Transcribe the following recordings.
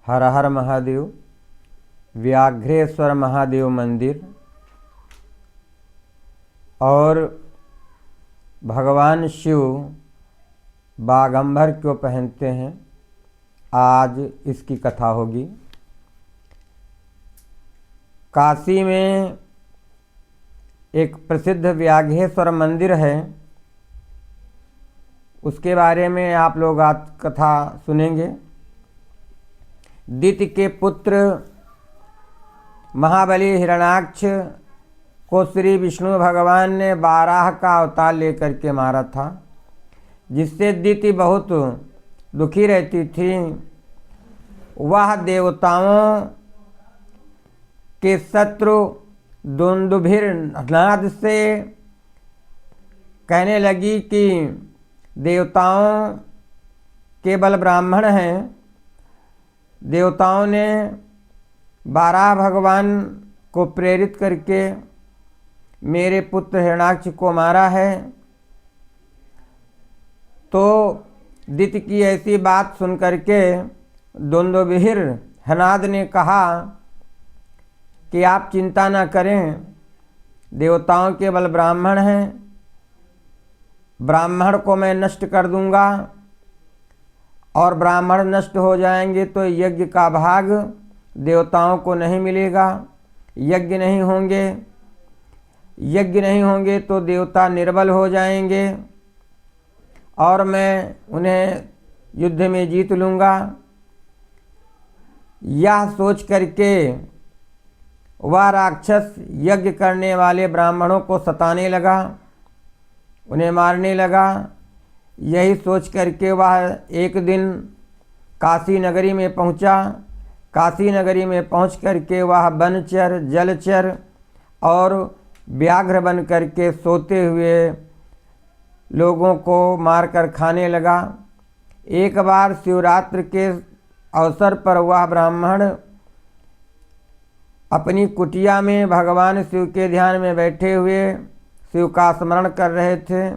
हर हर महादेव। व्याघ्रेश्वर महादेव मंदिर और भगवान शिव बागंबर क्यों पहनते हैं, आज इसकी कथा होगी। काशी में एक प्रसिद्ध व्याघ्रेश्वर मंदिर है, उसके बारे में आप लोग आज कथा सुनेंगे। दिति के पुत्र महाबली हिरण्याक्ष को श्री विष्णु भगवान ने बाराह का अवतार लेकर के मारा था, जिससे दिति बहुत दुखी रहती थी। वह देवताओं के शत्रु दुंदुभिर्नाद से कहने लगी कि देवताओं केवल ब्राह्मण हैं। देवताओं ने बाराह भगवान को प्रेरित करके मेरे पुत्र हिरण्याक्ष को मारा है। तो दिति की ऐसी बात सुन करके दुंदुभिर हनाद ने कहा कि आप चिंता न करें, देवताओं केवल ब्राह्मण हैं, ब्राह्मण को मैं नष्ट कर दूंगा और ब्राह्मण नष्ट हो जाएंगे तो यज्ञ का भाग देवताओं को नहीं मिलेगा। यज्ञ नहीं होंगे तो देवता निर्बल हो जाएंगे और मैं उन्हें युद्ध में जीत लूँगा। यह सोच करके वह राक्षस यज्ञ करने वाले ब्राह्मणों को सताने लगा, उन्हें मारने लगा। यही सोच करके वह एक दिन काशी नगरी में पहुंचा। काशी नगरी में पहुंच करके वह वनचर, जलचर और व्याघ्र बन करके सोते हुए लोगों को मारकर खाने लगा। एक बार शिवरात्रि के अवसर पर वह ब्राह्मण अपनी कुटिया में भगवान शिव के ध्यान में बैठे हुए शिव का स्मरण कर रहे थे।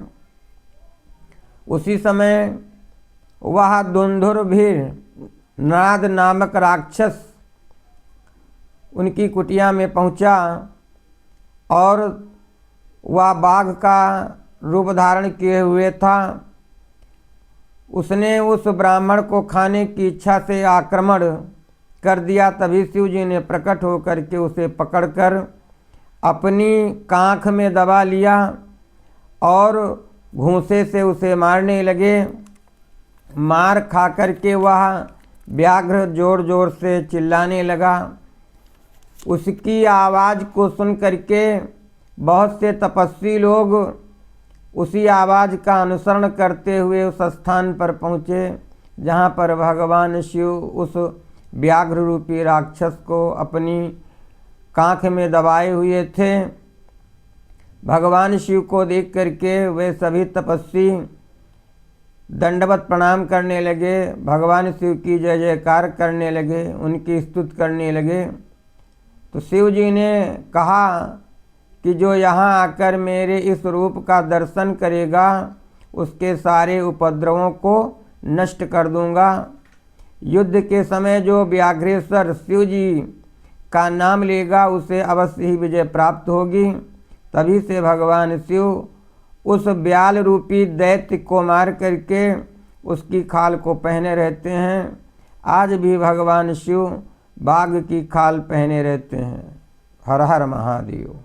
उसी समय वह दुंदुभिर नाद नामक राक्षस उनकी कुटिया में पहुंचा और वह बाघ का रूप धारण किए हुए था। उसने उस ब्राह्मण को खाने की इच्छा से आक्रमण कर दिया। तभी शिव जी ने प्रकट होकर के उसे पकड़कर अपनी कांख में दबा लिया और घूंसे से उसे मारने लगे। मार खा करके वह व्याघ्र जोर जोर से चिल्लाने लगा। उसकी आवाज़ को सुन करके बहुत से तपस्वी लोग उसी आवाज़ का अनुसरण करते हुए उस स्थान पर पहुँचे जहाँ पर भगवान शिव उस व्याघ्र रूपी राक्षस को अपनी कांख में दबाए हुए थे। भगवान शिव को देख करके वे सभी तपस्वी दंडवत प्रणाम करने लगे, भगवान शिव की जय जयकार करने लगे, उनकी स्तुति करने लगे। तो शिव जी ने कहा कि जो यहाँ आकर मेरे इस रूप का दर्शन करेगा उसके सारे उपद्रवों को नष्ट कर दूंगा। युद्ध के समय जो व्याघ्रेश्वर शिव जी का नाम लेगा उसे अवश्य ही विजय प्राप्त होगी। तभी से भगवान शिव उस ब्याल रूपी दैत्य को मार करके उसकी खाल को पहने रहते हैं। आज भी भगवान शिव बाघ की खाल पहने रहते हैं। हर हर महादेव।